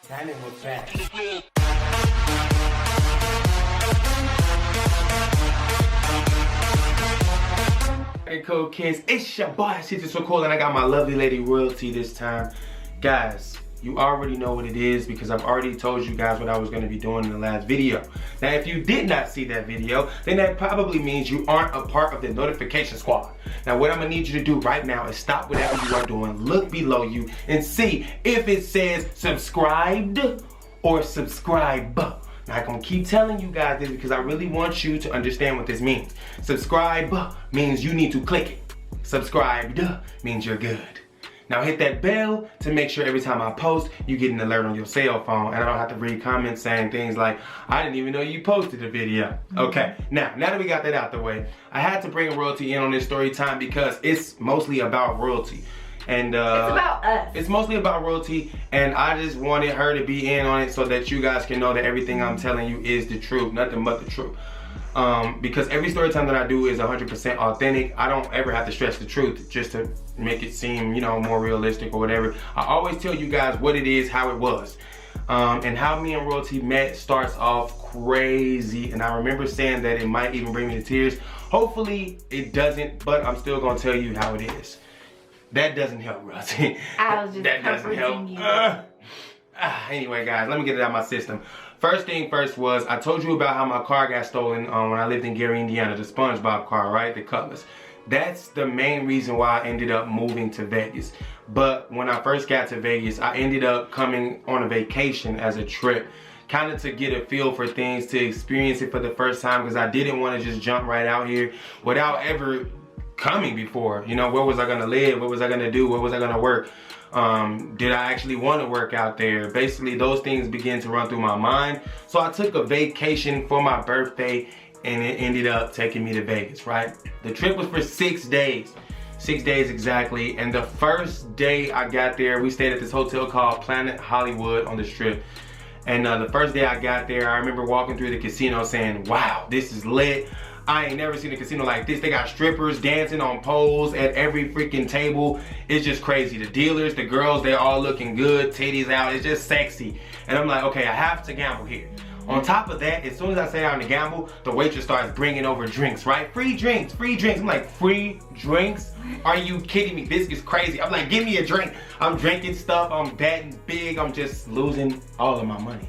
Tanning was back. Hey, cool kids, it's your boy, it's so cool, and I got my lovely lady royalty this time. Guys, you already know what it is because I've already told you guys what I was going to be doing in the last video. Now, if you did not see that video, then that probably means you aren't a part of the notification squad. Now, what I'm going to need you to do right now is stop whatever you are doing, look below you, and see if it says subscribed or subscribe. Now, I'm going to keep telling you guys this because I really want you to understand what this means. Subscribe means you need to click it. Subscribed means you're good. Now hit that bell to make sure every time I post, you get an alert on your cell phone and I don't have to read comments saying things like, I didn't even know you posted a video. Okay, now that we got that out the way, I had to bring royalty in on this story time because it's mostly about royalty. And it's about us. It's mostly about royalty, and I just wanted her to be in on it so that you guys can know that everything I'm telling you is the truth, nothing but the truth. Because every story time that I do is 100% authentic. I don't ever have to stress the truth just to make it seem, you know, more realistic or whatever. I always tell you guys what it is, how it was. And how me and royalty met starts off crazy. And I remember saying that it might even bring me to tears. Hopefully it doesn't, but I'm still gonna tell you how it is. That doesn't help, Rosie. I was just that doesn't help. Anyway, guys, let me get it out of my system. First thing first was, I told you about how my car got stolen when I lived in Gary, Indiana, the SpongeBob car, right? The Cutlass. That's the main reason why I ended up moving to Vegas. But when I first got to Vegas, I ended up coming on a vacation as a trip, kind of to get a feel for things, to experience it for the first time, because I didn't want to just jump right out here without ever coming before. You know, where was I gonna live? What was I gonna do? Where was I gonna work? Did I actually want to work out there? Basically, those things began to run through my mind. So I took a vacation for my birthday and it ended up taking me to Vegas, right? The trip was for 6 days. 6 days exactly. And the first day I got there, we stayed at this hotel called Planet Hollywood on the Strip. And the first day I got there, I remember walking through the casino saying, wow, this is lit. I ain't never seen a casino like this. They got strippers dancing on poles at every freaking table. It's just crazy. The dealers, the girls, they're all looking good, titties out. It's just sexy. And I'm like, okay, I have to gamble here. On top of that, as soon as I sat down to gamble, the waitress starts bringing over drinks, right? Free drinks, free drinks. I'm like, free drinks? Are you kidding me? This is crazy. I'm like, give me a drink. I'm drinking stuff. I'm betting big. I'm just losing all of my money.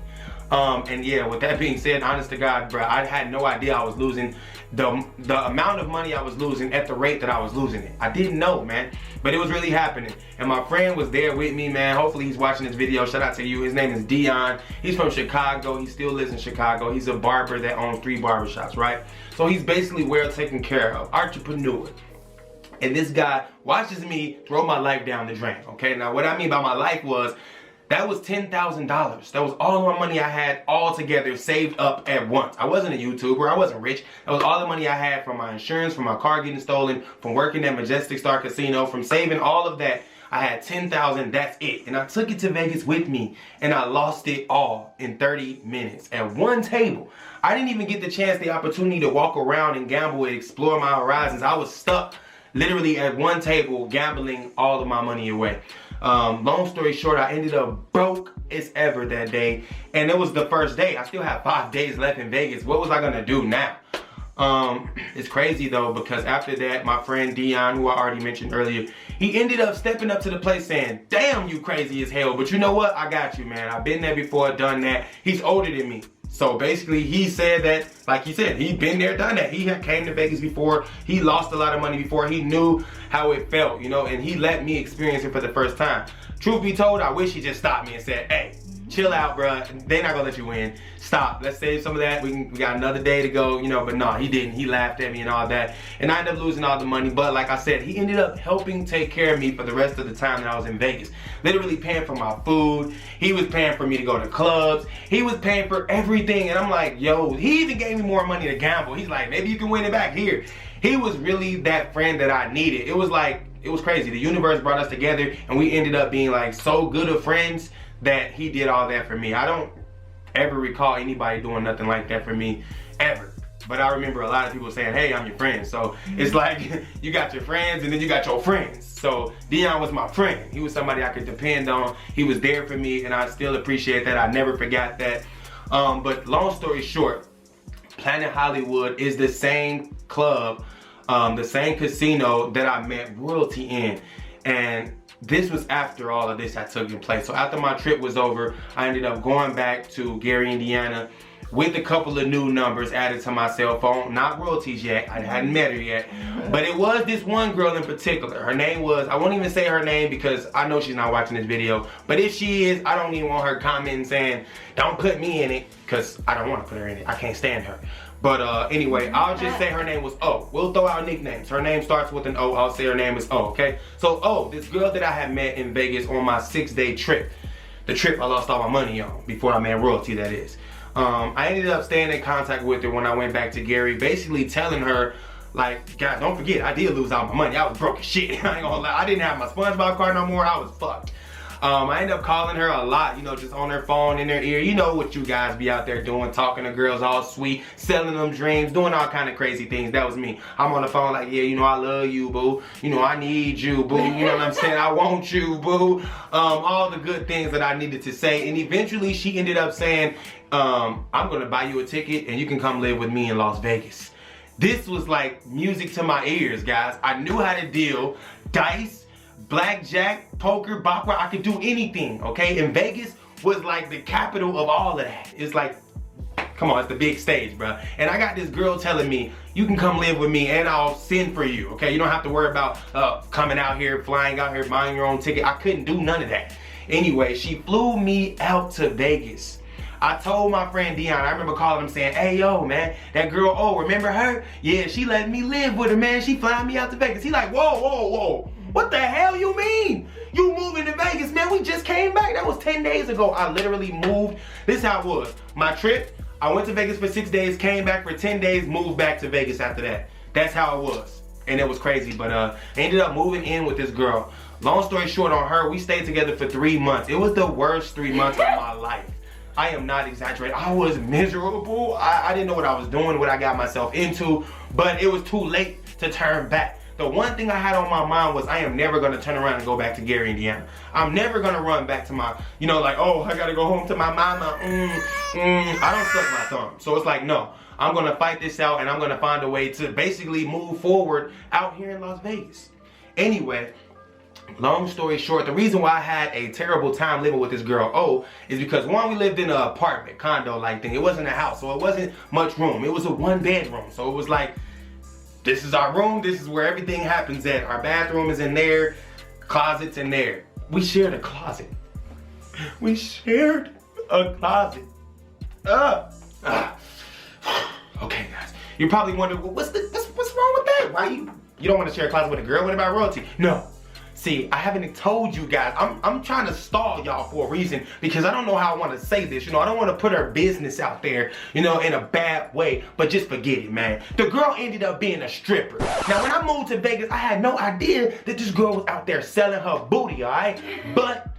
And yeah, with that being said, honest to God, bro, I had no idea I was losing the amount of money I was losing at the rate that I was losing it. I didn't know, man, but it was really happening. And my friend was there with me, man. Hopefully he's watching this video. Shout out to you. His name is Dion. He's from Chicago. He still lives in Chicago. He's a barber that owns 3 barbershops, right? So he's basically well taken care of, entrepreneur. And this guy watches me throw my life down the drain, okay? Now, what I mean by my life was, that was $10,000. That was all my money I had all together saved up at once. I wasn't a YouTuber. I wasn't rich. That was all the money I had from my insurance, from my car getting stolen, from working at Majestic Star Casino, from saving all of that. I had $10,000. That's it. And I took it to Vegas with me, and I lost it all in 30 minutes at one table. I didn't even get the chance, the opportunity to walk around and gamble and explore my horizons. I was stuck literally at one table gambling all of my money away. Long story short, I ended up broke as ever that day, and it was the first day. I still have 5 days left in Vegas. What was I gonna do now? It's crazy though, because after that, my friend Dion, who I already mentioned earlier, he ended up stepping up to the plate saying, damn, you crazy as hell, but you know what? I got you, man. I've been there before, done that. He's older than me. So basically, he said that, like he said, he'd been there, done that. He had came to Vegas before. He lost a lot of money before. He knew how it felt, you know, and he let me experience it for the first time. Truth be told, I wish he just stopped me and said, hey, chill out, bruh. They're not gonna let you win. Stop. Let's save some of that. We got another day to go, you know, but no, he didn't. He laughed at me and all that. And I ended up losing all the money. But like I said, he ended up helping take care of me for the rest of the time that I was in Vegas. Literally paying for my food. He was paying for me to go to clubs. He was paying for everything. And I'm like, yo, he even gave me more money to gamble. He's like, maybe you can win it back here. He was really that friend that I needed. It was like, it was crazy. The universe brought us together and we ended up being like so good of friends that he did all that for me. I don't ever recall anybody doing nothing like that for me, ever. but I remember a lot of people saying, hey, I'm your friend. So it's like, you got your friends and then you got your friends. So Dion was my friend. He was somebody I could depend on. He was there for me, and I still appreciate that. I never forgot that. But long story short, Planet Hollywood is the same club, the same casino that I met royalty in. And this was after all of this had taken place. So after my trip was over, I ended up going back to Gary, Indiana with a couple of new numbers added to my cell phone. Not royalties yet, I hadn't met her yet. But it was this one girl in particular. Her name was, I won't even say her name because I know she's not watching this video. But if she is, I don't even want her commenting saying, don't put me in it, because I don't want to put her in it. I can't stand her. But anyway, I'll just say her name was O. We'll throw out nicknames. Her name starts with an O. I'll say her name is O, okay? So O, this girl that I had met in Vegas on my 6-day trip. The trip I lost all my money on, before I met royalty, that is. I ended up staying in contact with her when I went back to Gary, basically telling her, like, guys, don't forget, I did lose all my money. I was broke as shit. I ain't gonna lie. I didn't have my SpongeBob card no more. I was fucked. I ended up calling her a lot, you know, just on her phone, in her ear. You know what you guys be out there doing, talking to girls all sweet, selling them dreams, doing all kind of crazy things. That was me. I'm on the phone like, yeah, you know, I love you, boo. You know, I need you, boo. You know what I'm saying? I want you, boo. All the good things that I needed to say. And eventually she ended up saying, I'm gonna buy you a ticket and you can come live with me in Las Vegas. This was like music to my ears, guys. I knew how to deal dice, blackjack, poker, baccarat. I could do anything, okay? And Vegas was like the capital of all of that. It's like, come on, it's the big stage, bro. And I got this girl telling me, you can come live with me and I'll send for you, okay? You don't have to worry about coming out here, flying out here, buying your own ticket. I couldn't do none of that. Anyway, she flew me out to Vegas. I told my friend Dion, I remember calling him saying, hey, yo, man, that girl, oh, remember her? Yeah, she let me live with her, man. She flying me out to Vegas. He like, whoa, whoa, whoa. What the hell you mean? You moving to Vegas, man? We just came back. That was 10 days ago. I literally moved. This is how it was. My trip, I went to Vegas for 6 days, came back for 10 days, moved back to Vegas after that. That's how it was. And it was crazy, but I ended up moving in with this girl. Long story short on her, we stayed together for 3 months. It was the worst 3 months of my life. I am not exaggerating. I was miserable. I didn't know what I was doing, what I got myself into, but it was too late to turn back. The one thing I had on my mind was I am never gonna turn around and go back to Gary, Indiana. I'm never gonna run back to my, you know, like, oh, I gotta go home to my mama. I don't suck my thumb. So it's like, no, I'm gonna fight this out and I'm gonna find a way to basically move forward out here in Las Vegas. Anyway, long story short, the reason why I had a terrible time living with this girl, O, is because one, we lived in an apartment, condo-like thing. It wasn't a house, so it wasn't much room. It was a 1-bedroom, so it was like, this is our room, this is where everything happens at. Our bathroom is in there, closet's in there. We shared a closet. We shared a closet. Okay, guys, you're probably wondering, well, what's wrong with that? Why you don't want to share a closet with a girl? What about royalty? No. See, I haven't told you guys. I'm trying to stall y'all for a reason because I don't know how I want to say this. You know, I don't want to put her business out there, you know, in a bad way, but just forget it, man. The girl ended up being a stripper. Now, when I moved to Vegas, I had no idea that this girl was out there selling her booty, all right? But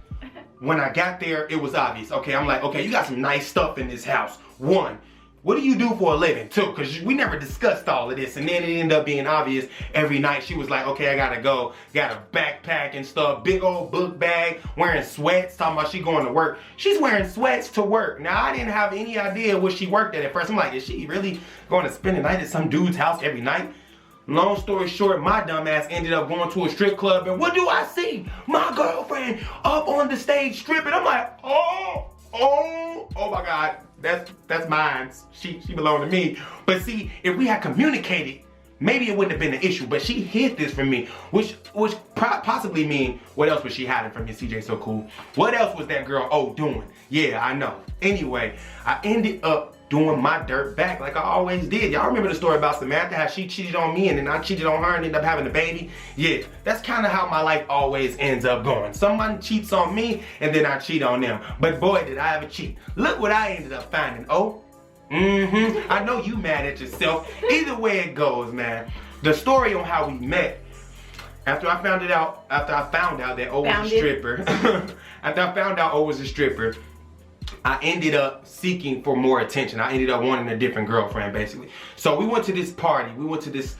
when I got there, it was obvious. Okay, I'm like, okay, you got some nice stuff in this house. One, what do you do for a living, too? Because we never discussed all of this. And then it ended up being obvious every night. She was like, okay, I gotta go. Got a backpack and stuff. Big old book bag. Wearing sweats. Talking about she going to work. She's wearing sweats to work. Now, I didn't have any idea what she worked at first. I'm like, is she really going to spend the night at some dude's house every night? Long story short, my dumb ass ended up going to a strip club. And what do I see? My girlfriend up on the stage stripping. I'm like, oh my God. That's mine. She belonged to me. But see, if we had communicated, maybe it wouldn't have been an issue. But she hid this from me, which possibly mean, what else was she hiding from me? CJ so cool. What else was that girl doing? Yeah, I know. Anyway, I ended up doing my dirt back like I always did. Y'all remember the story about Samantha, how she cheated on me and then I cheated on her and ended up having a baby? Yeah, that's kind of how my life always ends up going. Someone cheats on me and then I cheat on them. But boy, did I ever cheat. Look what I ended up finding, I know you mad at yourself. Either way it goes, man. The story on how we met, after I found out that O was a stripper, after I found out O was a stripper, I ended up seeking for more attention. I ended up wanting a different girlfriend, basically. So we went to this party. We went to this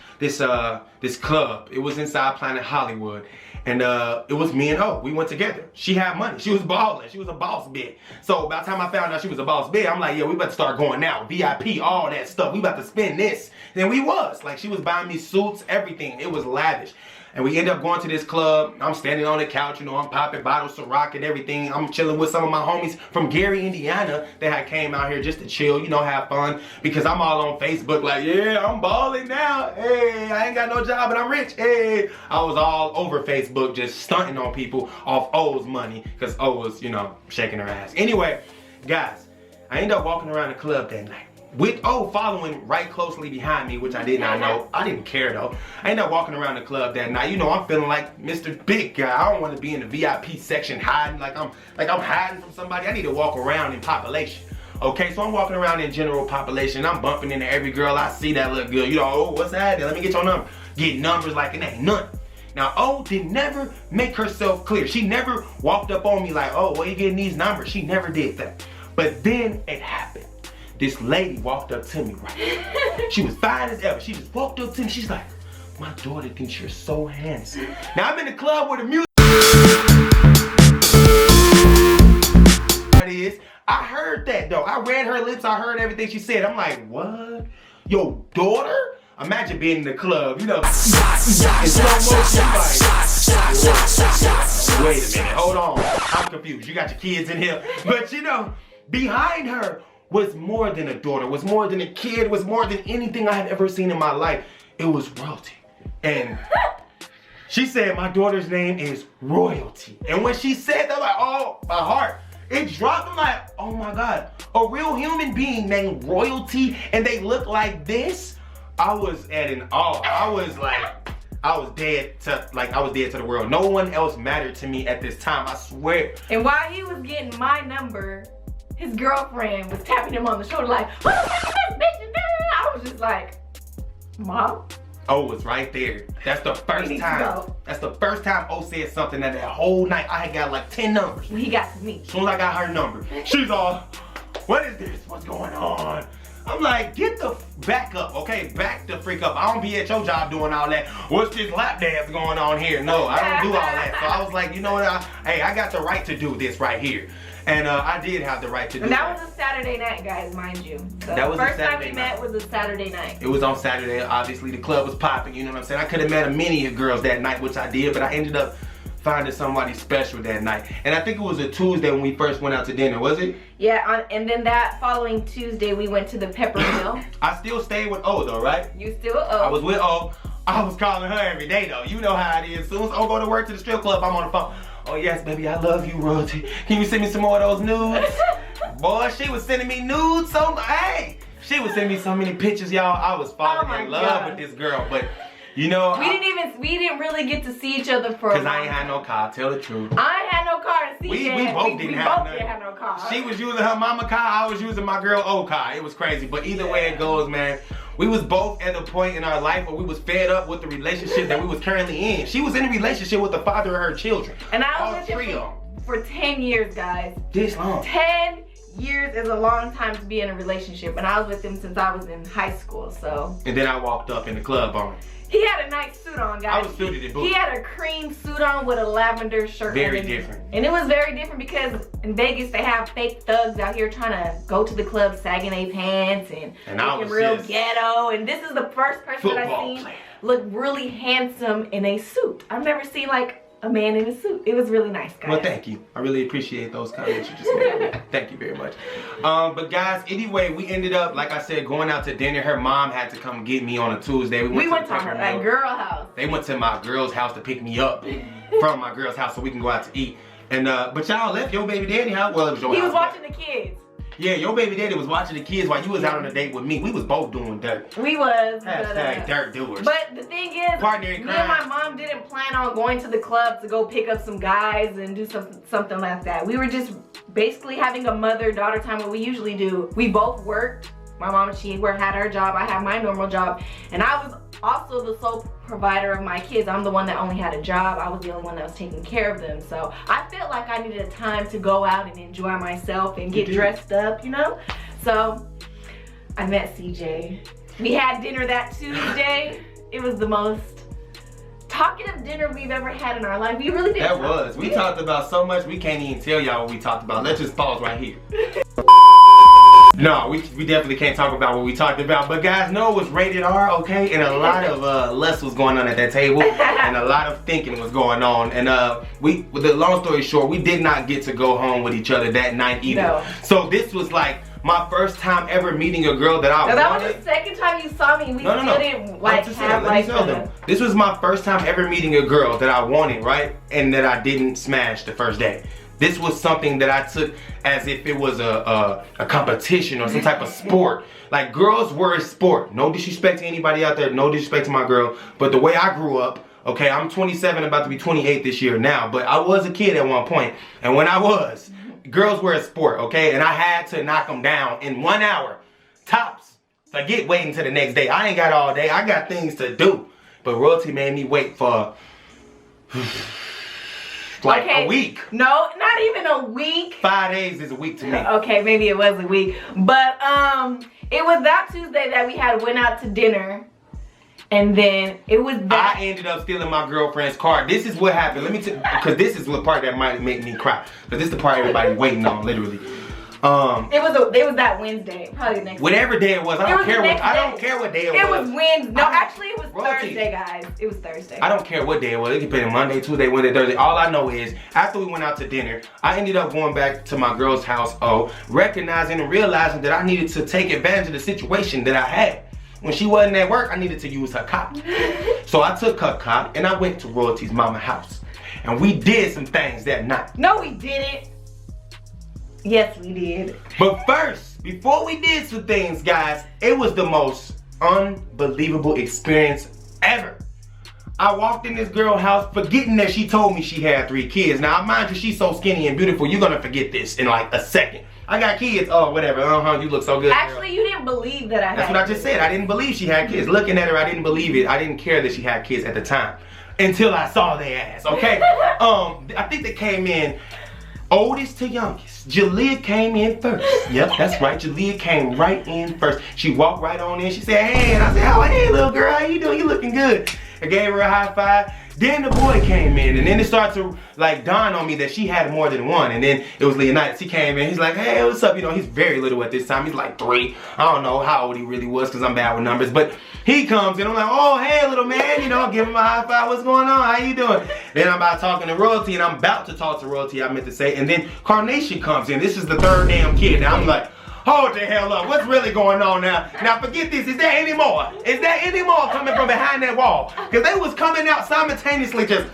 club. It was inside Planet Hollywood. And it was me and O. We went together. She had money. She was balling. She was a boss bitch. So by the time I found out she was a boss bitch, I'm like, yeah, we about to start going out. VIP, all that stuff. We about to spend this. And we was. Like, she was buying me suits, everything. It was lavish. And we end up going to this club. I'm standing on the couch, you know, I'm popping bottles of Ciroc and everything. I'm chilling with some of my homies from Gary, Indiana that had came out here just to chill, you know, have fun. Because I'm all on Facebook like, yeah, I'm balling now. Hey, I ain't got no job, but I'm rich. Hey, I was all over Facebook just stunting on people off O's money. Because O was, you know, shaking her ass. Anyway, guys, I ended up walking around the club that night. With O following right closely behind me, which I did not know. I didn't care though. I ended up walking around the club that night. You know, I'm feeling like Mr. Big Guy. I don't want to be in the VIP section hiding like I'm hiding from somebody. I need to walk around in population. Okay, so I'm walking around in general population. I'm bumping into every girl I see that look good. You know, oh, what's that? Let me get your number. Get numbers like it ain't nothing. Now, O did never make herself clear. She never walked up on me like, oh, where you getting these numbers? She never did that. But then it happened. This lady walked up to me, right? She was fine as ever. She just walked up to me. She's like, my daughter thinks you're so handsome. Now I'm in the club where the music is. I heard that though. I read her lips. I heard everything she said. I'm like, what? Your daughter? Imagine being in the club, you know. In slow motion, like, wait a minute, hold on. I'm confused. You got your kids in here. But you know, behind her was more than a daughter, was more than a kid, was more than anything I had ever seen in my life. It was royalty. And she said my daughter's name is Royalty. And when she said that, I'm like, oh, my heart, it dropped. I'm like, oh my God, a real human being named Royalty and they look like this? I was at an awe. I was dead to the world. No one else mattered to me at this time, I swear. And while he was getting my number, his girlfriend was tapping him on the shoulder like, what the fuck is this bitch? I was just like, Mom? O was right there. That's the first time. That's the first time O said something that whole night I had got like 10 numbers. When he got to me. As soon as I got her number, she's all, what is this? What's going on? I'm like, get the back up, okay? Back the freak up. I don't be at your job doing all that. What's this lap dance going on here? No, I don't do all that. So I was like, you know what? Hey, I got the right to do this right here. And I did have the right to do that. And that was a Saturday night, guys, mind you. So that was the first time we met was a Saturday night. It was on Saturday. Obviously, the club was popping, you know what I'm saying? I could have met many girls that night, which I did, but I ended up finding somebody special that night. And I think it was a Tuesday when we first went out to dinner, was it? Yeah, and then that following Tuesday, we went to the Pepper Mill. I still stayed with O though, right? You still with O. I was with O. I was calling her every day though. You know how it is. As soon as O go to work to the strip club, I'm on the phone. Oh yes, baby, I love you, Royalty. Can you send me some more of those nudes? Boy, she was sending me nudes so much. Hey, she was sending me so many pictures, y'all. I was falling in love with this girl, but you know, we didn't really get to see each other for. Cause I ain't had no car. Tell the truth. I ain't had no car to see. We both didn't have no car. She was using her mama car. I was using my girl O car. It was crazy, but either way it goes, man. We was both at a point in our life where we was fed up with the relationship that we was currently in. She was in a relationship with the father of her children. And I was with him for 10 years, guys. This long. 10 years is a long time to be in a relationship. And I was with him since I was in high school, so. And then I walked up in the club on him. He had a nice suit on, guys. I was suited in boots. He had a cream suit on with a lavender shirt. Very different. And it was very different because in Vegas they have fake thugs out here trying to go to the club sagging their pants and looking real ghetto. And this is the first person that I've seen look really handsome in a suit. I've never seen like a man in a suit. It was really nice, guys. Well, thank you. I really appreciate those comments you just made. Thank you very much. But guys, anyway, we ended up, like I said, going out to dinner. Her mom had to come get me on a Tuesday. We went to her girl house. They went to my girl's house to pick me up from my girl's house so we can go out to eat. And but y'all left your baby daddy house. Well, it was your house. He was watching the kids. Yeah, your baby daddy was watching the kids while you was out on a date with me. We was both doing dirt. We was. Hashtag dirt doers. But the thing is, partner in crime. Me and my mom didn't plan on going to the club to go pick up some guys and do something like that. We were just basically having a mother-daughter time, what we usually do. We both worked My mom, she had her job, I had my normal job, and I was also the sole provider of my kids. I'm the one that only had a job. I was the only one that was taking care of them. So I felt like I needed a time to go out and enjoy myself and get dressed up, you know? So I met CJ. We had dinner that Tuesday. It was the most talkative dinner we've ever had in our life. We really did. That was. We talked about so much, we can't even tell y'all what we talked about. Let's just pause right here. No, we definitely can't talk about what we talked about. But guys, no, it was rated R, okay? And a lot of lust was going on at that table. And a lot of thinking was going on. And with the long story short, we did not get to go home with each other that night either. No. So this was like my first time ever meeting a girl that I wanted. That was the second time you saw me. We still didn't like have like This was my first time ever meeting a girl that I wanted, right? And that I didn't smash the first day. This was something that I took as if it was a competition or some type of sport. Like, girls were a sport. No disrespect to anybody out there, no disrespect to my girl. But the way I grew up, okay, I'm 27, about to be 28 this year now. But I was a kid at one point. And when I was, girls were a sport, okay? And I had to knock them down in 1 hour. Tops. Forget waiting till the next day. I ain't got all day. I got things to do. But Royalty made me wait for... like a week. No, not even a week. 5 days is a week to me. Okay, maybe it was a week. But it was that Tuesday that we went out to dinner. And then it was that. I ended up stealing my girlfriend's car. This is what happened. Let me tell you, because this is the part that might make me cry. Because this is the part everybody's waiting on, literally. It was that Wednesday, probably the next whatever day it was. I don't care what day it was. It was Wednesday. No, actually it was Thursday, guys. It was Thursday. I don't care what day it was. It could be Monday, Tuesday, Wednesday, Thursday. All I know is after we went out to dinner, I ended up going back to my girl's house, recognizing and realizing that I needed to take advantage of the situation that I had. When she wasn't at work, I needed to use her car. So I took her car and I went to Royalty's mama's house. And we did some things that night. No, we didn't. Yes, we did. But first, before we did some things, guys, it was the most unbelievable experience ever. I walked in this girl's house forgetting that she told me she had 3 kids. Now, mind you, she's so skinny and beautiful, you're gonna forget this in like a second. I got kids, oh, whatever, you look so good. Actually, girl. You didn't believe that I had That's what I just said, I didn't believe she had kids. Looking at her, I didn't believe it. I didn't care that she had kids at the time. Until I saw their ass, okay? I think they came in oldest to youngest. Jalea came in first. Yep, that's right. Jalea came right in first. She walked right on in. She said, hey, and I said, oh, hey, little girl, how you doing? You looking good. I gave her a high five. Then the boy came in, and then it started to like dawn on me that she had more than one. And then it was Leonidas. He came in. He's like, hey, what's up? You know, he's very little at this time. He's like 3. I don't know how old he really was because I'm bad with numbers. But he comes in. I'm like, oh, hey, little man. You know, give him a high five. What's going on? How you doing? Then I'm about talking to Royalty, and I'm about to talk to Royalty, I meant to say. And then Carnation comes in. This is the 3rd damn kid. Now I'm like, hold the hell up. What's really going on now? Now forget this. Is there any more? Is there any more coming from behind that wall? Because they was coming out simultaneously just...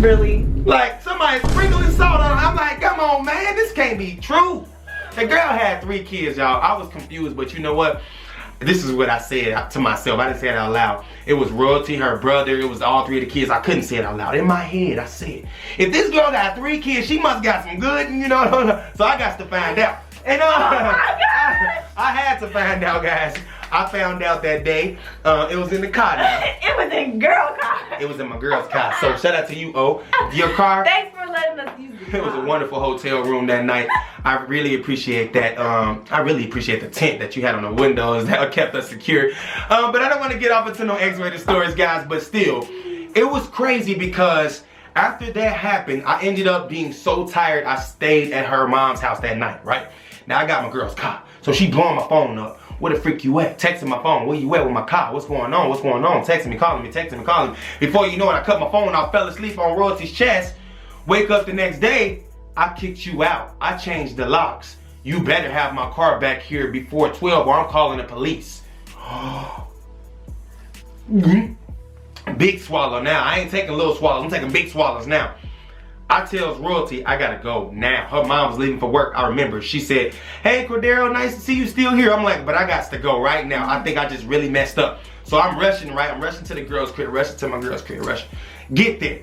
Really? Like somebody sprinkling salt on her. I'm like, come on, man. This can't be true. The girl had 3 kids, y'all. I was confused, but you know what? This is what I said to myself. I didn't say it out loud. It was Royalty, her brother. It was all 3 of the kids. I couldn't say it out loud. In my head, I said, if this girl got 3 kids, she must got some good, you know. So I got to find out. And I had to find out, guys. I found out that day. It was in the car now. It was in girl car. It was in my girl's car. So shout out to you, O. Your car. Thanks for letting us use it. It was a wonderful hotel room that night. I really appreciate that. I really appreciate the tent that you had on the windows that kept us secure. But I don't want to get off into no X-rated stories, guys. But still, it was crazy because after that happened, I ended up being so tired. I stayed at her mom's house that night, right? Now I got my girl's car. So she blowing my phone up. Where the freak you at? Texting my phone. Where you at with my car? What's going on? What's going on? Texting me, calling me, texting me, calling me. Before you know it, I cut my phone off, fell asleep on Royalty's chest. Wake up the next day, I kicked you out. I changed the locks. You better have my car back here before 12 or I'm calling the police. Big swallow now. I ain't taking little swallows. I'm taking big swallows now. I tells Royalty, I gotta go now. Her mom was leaving for work, I remember. She said, hey Cordero, nice to see you still here. I'm like, but I got to go right now. I think I just really messed up. So I'm rushing, right? I'm rushing to the girl's crib, rushing to my girl's crib, rushing. Get there.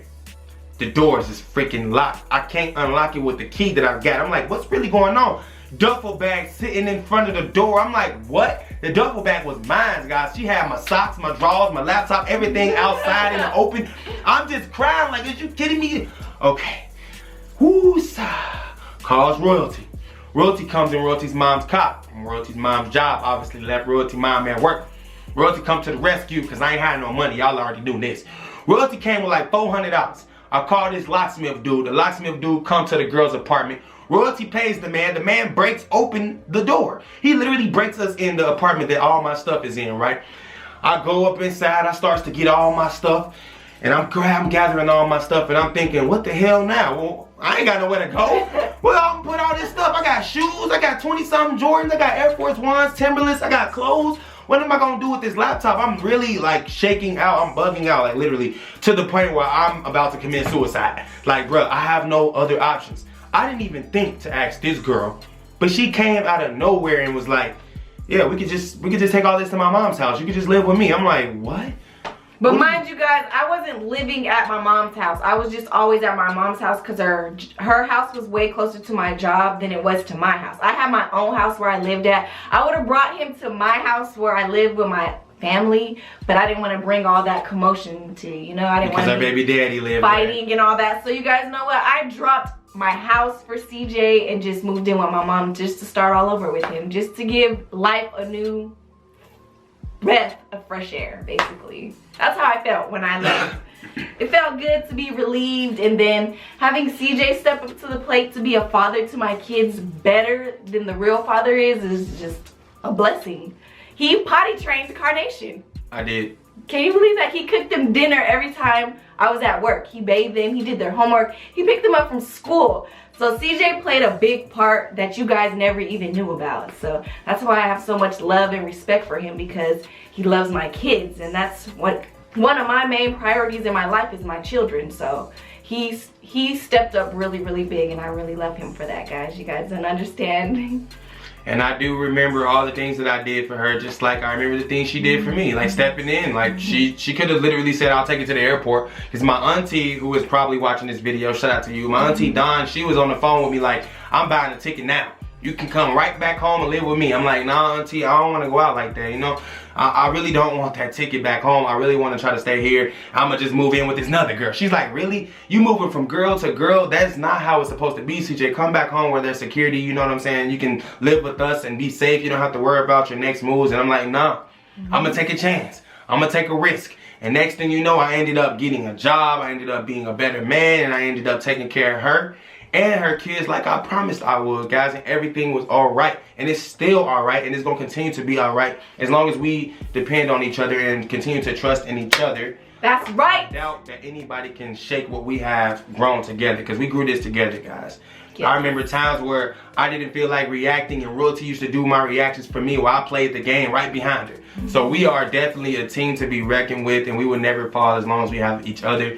the doors is freaking locked. I can't unlock it with the key that I got. I'm like, what's really going on? Duffel bag sitting in front of the door. I'm like, what? The duffel bag was mine, guys. She had my socks, my drawers, my laptop, everything outside in the open. I'm just crying like, are you kidding me? Okay. Woo-sa. Calls Royalty. Royalty comes in Royalty's mom's car. Royalty's mom's job obviously left Royalty mom at work. Royalty come to the rescue because I ain't had no money. Y'all already knew this. Royalty came with like $400. I called this locksmith dude. The locksmith dude come to the girl's apartment. Royalty pays the man. The man breaks open the door. He literally breaks us in the apartment that all my stuff is in, right? I go up inside. I starts to get all my stuff. And I'm gathering all my stuff. And I'm thinking, what the hell now? Well, I ain't got nowhere to go. Well, I'm put all this stuff. I got shoes. I got 20-something Jordans. I got Air Force Ones, Timberlands. I got clothes. What am I gonna do with this laptop? I'm really like shaking out. I'm bugging out, like literally to the point where I'm about to commit suicide. Like, bro, I have no other options. I didn't even think to ask this girl, but she came out of nowhere and was like, yeah, we could just take all this to my mom's house. You could just live with me. I'm like, what? But mind you guys, I wasn't living at my mom's house. I was just always at my mom's house because her house was way closer to my job than it was to my house. I had my own house where I lived at. I would have brought him to my house where I live with my family, but I didn't want to bring all that commotion to, you know, I didn't want to our baby daddy lived fighting there. And all that. So you guys know what? I dropped my house for CJ and just moved in with my mom just to start all over with him, just to give life a new breath of fresh air, basically. That's how I felt when I left. It felt good to be relieved, and then having CJ step up to the plate to be a father to my kids better than the real father is just a blessing. He potty trained Carnation. I did. Can you believe that? He cooked them dinner every time I was at work. He bathed them, he did their homework, he picked them up from school. So CJ played a big part that you guys never even knew about. So that's why I have so much love and respect for him, because he loves my kids, and that's what one of my main priorities in my life is my children. So he stepped up really, really big, and I really love him for that, guys. You guys don't understand. And I do remember all the things that I did for her, just like I remember the things she did for me, like stepping in. Like she could have literally said, I'll take you to the airport. Because my auntie, who is probably watching this video, shout out to you, my auntie Dion, she was on the phone with me like, I'm buying a ticket now. You can come right back home and live with me. I'm like, nah, auntie, I don't want to go out like that, you know? I really don't want that ticket back home. I really want to try to stay here. I'm going to just move in with this another girl. She's like, really? You moving from girl to girl? That's not how it's supposed to be, CJ. Come back home where there's security, you know what I'm saying? You can live with us and be safe. You don't have to worry about your next moves. And I'm like, nah, I'm going to take a chance. I'm going to take a risk. And next thing you know, I ended up getting a job. I ended up being a better man. And I ended up taking care of her and her kids like I promised I would, guys, and everything was all right, and it's still all right, and it's gonna continue to be all right as long as we depend on each other and continue to trust in each other. That's right. I doubt that anybody can shake what we have grown together, because we grew this together, guys. Yeah. I remember times where I didn't feel like reacting, and Royalty used to do my reactions for me while I played the game right behind her. So we are definitely a team to be reckoned with, and we will never fall as long as we have each other.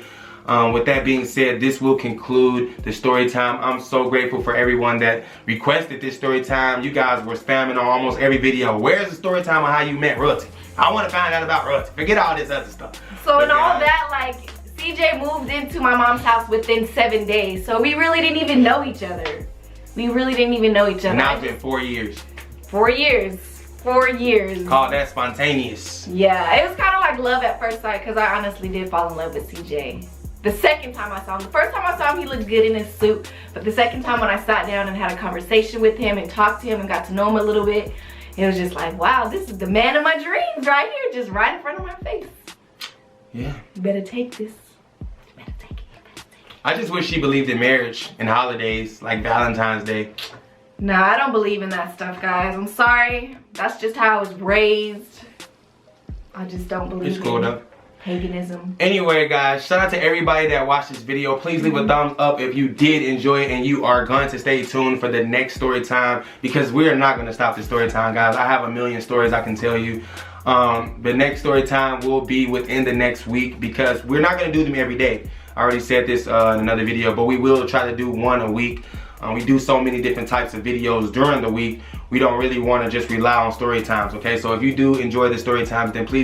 With that being said, this will conclude the story time. I'm so grateful for everyone that requested this story time. You guys were spamming on almost every video. Where's the story time on how you met Royalty? I want to find out about Royalty. Forget all this other stuff. So in all that, like, CJ moved into my mom's house within 7 days. So we really didn't even know each other. We really didn't even know each other. Now it's been 4 years. 4 years. 4 years. Call that spontaneous. Yeah, it was kind of like love at first sight, because I honestly did fall in love with CJ. The second time I saw him, the first time I saw him, he looked good in his suit. But the second time when I sat down and had a conversation with him and talked to him and got to know him a little bit, it was just like, wow, this is the man of my dreams right here, just right in front of my face. Yeah. You better take this. You better take it. You better take it. I just wish she believed in marriage and holidays like Valentine's Day. Nah, I don't believe in that stuff, guys. I'm sorry. That's just how I was raised. I just don't believe It's cool though. Paganism. Anyway, guys, shout out to everybody that watched this video. Please leave a thumbs up if you did enjoy it, and you are going to stay tuned for the next story time, because we are not going to stop the story time, guys. I have a million stories I can tell you. The next story time will be within the next week, because we're not going to do them every day. I already said this in another video, but we will try to do one a week. We do so many different types of videos during the week. We don't really want to just rely on story times, okay? So if you do enjoy the story times, then please